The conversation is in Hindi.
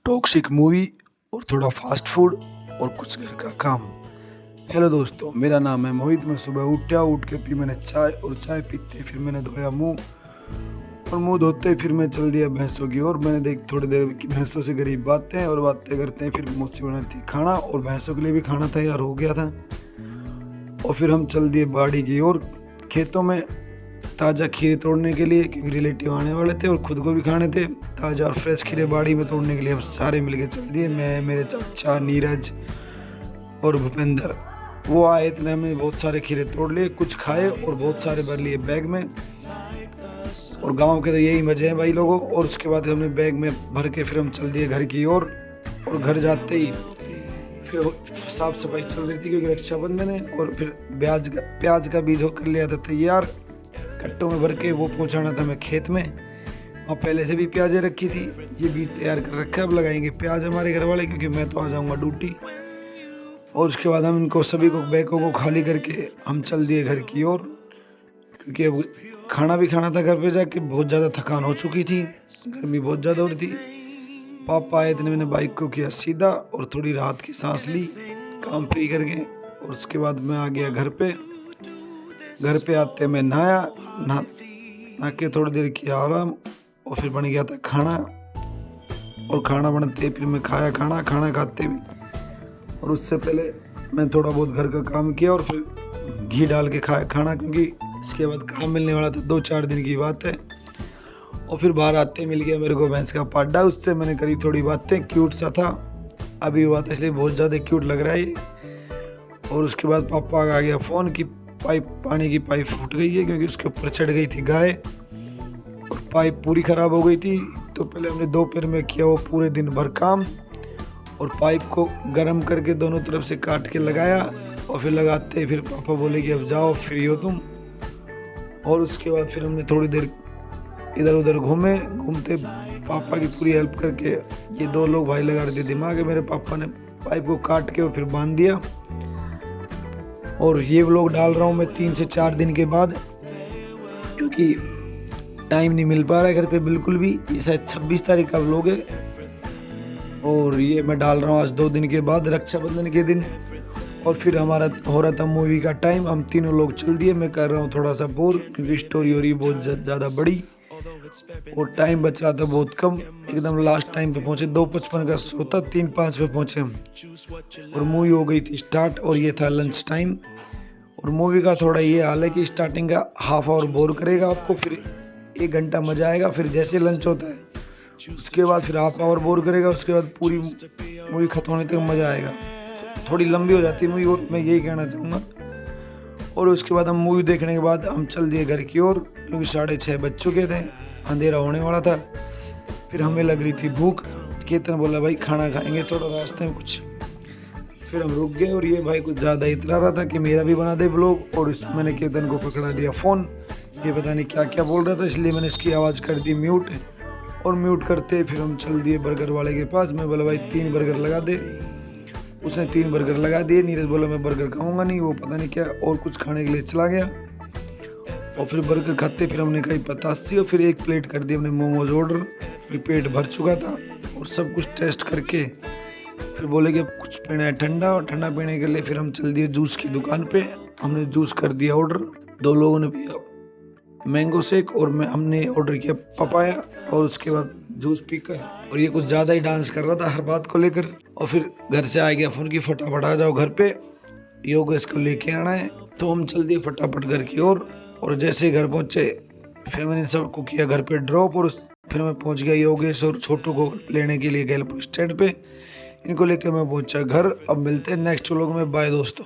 टॉक्सिक मूवी और थोड़ा फास्ट फूड और कुछ घर का काम। हेलो दोस्तों, मेरा नाम है मोहित। मैं सुबह उठ के पी मैंने चाय, और चाय पीते फिर मैंने धोया मुंह, और मुंह धोते फिर मैं चल दिया भैंसों की ओर। मैंने देख थोड़ी देर की भैंसों से गरीब बातें और बातें करते हैं। फिर मुझसे बना थी खाना, और भैंसों के लिए भी खाना तैयार हो गया था। और फिर हम चल दिए बाड़ी की ओर, खेतों में ताज़ा खीरे तोड़ने के लिए, क्योंकि रिलेटिव आने वाले थे और खुद को भी खाने थे। ताज़ा और फ्रेश खीरे बाड़ी में तोड़ने के लिए हम सारे मिलके चल दिए। मैं, मेरे चाचा, नीरज और भूपेंद्र। वो आए, इतने हमने बहुत सारे खीरे तोड़ लिए, कुछ खाए और बहुत सारे भर लिए बैग में। और गांव के तो यही मजे हैं भाई लोगों। और उसके बाद हमने बैग में भर के फिर हम चल दिए घर की ओर। और घर जाते ही फिर साफ सफाई चल रही थी, क्योंकि रक्षाबंधन है। और फिर प्याज का बीज कर लिया था तैयार, कट्टों में भर के वो पहुंचाना था मैं खेत में। और पहले से भी प्याजें रखी थी, ये बीज तैयार कर रखा है। अब लगाएंगे प्याज हमारे घर वाले, क्योंकि मैं तो आ जाऊंगा ड्यूटी। और उसके बाद हम इनको सभी को बैगों को खाली करके हम चल दिए घर की ओर, क्योंकि अब खाना भी खाना था घर पे जाके। बहुत ज़्यादा थकान हो चुकी थी, गर्मी बहुत ज़्यादा हो रही थी। पापा आए, इतने मैंने बाइक को किया सीधा और थोड़ी राहत की सांस ली काम फ्री करके। और उसके बाद मैं आ गया घर पे। घर पे आते मैं नहा के थोड़ी देर किया आराम, और फिर बन गया था खाना। और खाना बनते फिर मैं खाया खाना खाते भी। और उससे पहले मैं थोड़ा बहुत घर का काम किया, और फिर घी डाल के खाया खाना, क्योंकि इसके बाद काम मिलने वाला था। 2-4 दिन की बात है। और फिर बाहर आते मिल गया मेरे को भैंस का पाड्डा, उससे मैंने करी थोड़ी बातें। क्यूट सा था, अभी हुआ था इसलिए बहुत ज़्यादा क्यूट लग रहा है। और उसके बाद पापा का आ गया फ़ोन कि पानी की पाइप फूट गई है, क्योंकि उसके ऊपर चढ़ गई थी गाय और पाइप पूरी ख़राब हो गई थी। तो पहले हमने दोपहर में किया वो पूरे दिन भर काम, और पाइप को गर्म करके दोनों तरफ से काट के लगाया। और फिर लगाते फिर पापा बोले कि अब जाओ, फ्री हो तुम। और उसके बाद फिर हमने थोड़ी देर इधर उधर घूमते पापा की पूरी हेल्प करके। ये 2 लोग भाई लगा रहे थे दिमाग है, मेरे पापा ने पाइप को काट के और फिर बांध दिया। और ये व्लॉग डाल रहा हूँ मैं 3 से 4 दिन के बाद, क्योंकि टाइम नहीं मिल पा रहा है घर पे बिल्कुल भी। ये शायद 26 तारीख का व्लॉग है, और ये मैं डाल रहा हूँ आज 2 दिन के बाद, रक्षाबंधन के दिन। और फिर हमारा हो रहा था मूवी का टाइम, हम तीनों लोग चल दिए। मैं कर रहा हूँ थोड़ा सा बोर, क्योंकि स्टोरी हो रही है बहुत ज़्यादा बड़ी, और टाइम बच रहा था बहुत कम। एकदम लास्ट टाइम पे पहुँचे, 2:55 का शो था, 3:05 पे पहुँचे हम। और मूवी हो गई थी स्टार्ट, और ये था लंच टाइम। और मूवी का थोड़ा ये हाल है कि स्टार्टिंग का हाफ आवर बोर करेगा आपको, फिर 1 घंटा मजा आएगा। फिर जैसे लंच होता है उसके बाद फिर हाफ आवर बोर करेगा, उसके बाद पूरी मूवी खत्म होने तक मजा आएगा। थोड़ी लंबी हो जाती है मूवी, और मैं यही कहना चाहूँगा। और उसके बाद हम मूवी देखने के बाद हम चल दिए घर की ओर, क्योंकि 6:30 बज चुके थे, अंधेरा होने वाला था। फिर हमें लग रही थी भूख। केतन बोला भाई खाना खाएंगे थोड़ा रास्ते में कुछ। फिर हम रुक गए, और ये भाई कुछ ज़्यादा इतरा रहा था कि मेरा भी बना दे व्लॉग। और मैंने केतन को पकड़ा दिया फ़ोन, ये पता नहीं क्या क्या बोल रहा था, इसलिए मैंने इसकी आवाज़ कर दी म्यूट। और म्यूट करते फिर हम चल दिए बर्गर वाले के पास। मैं बोला भाई 3 बर्गर लगा दे, उसने 3 बर्गर लगा दिए। नीरज बोला मैं बर्गर खाऊंगा नहीं, वो पता नहीं क्या और कुछ खाने के लिए चला गया। और फिर बर्गर खाते फिर हमने कही 85, और फिर 1 प्लेट कर दी हमने मोमोज ऑर्डर, क्योंकि पेट भर चुका था। और सब कुछ टेस्ट करके फिर बोले कि अब कुछ पीना है ठंडा, और ठंडा पीने के लिए फिर हम चल दिए जूस की दुकान पे। हमने जूस कर दिया ऑर्डर, 2 लोगों ने पिया मैंगो शेक, और हमने ऑर्डर किया पपाया। और उसके बाद जूस पीकर, और ये कुछ ज़्यादा ही डांस कर रहा था हर बात को लेकर। और फिर घर से आ गया फ़ोन की फटाफट आ जाओ घर पे, योगेश को लेके आना है। तो हम चल दिए फटाफट घर की ओर। और जैसे घर पहुँचे फिर मैंने सबको किया घर पे ड्रॉप, और फिर मैं पहुँच गया योगेश और छोटू को लेने के लिए गैलपुर स्टैंड पे। इनको लेकर मैं पहुँचा घर। अब मिलते हैं नेक्स्ट व्लॉग में, बाय दोस्तों।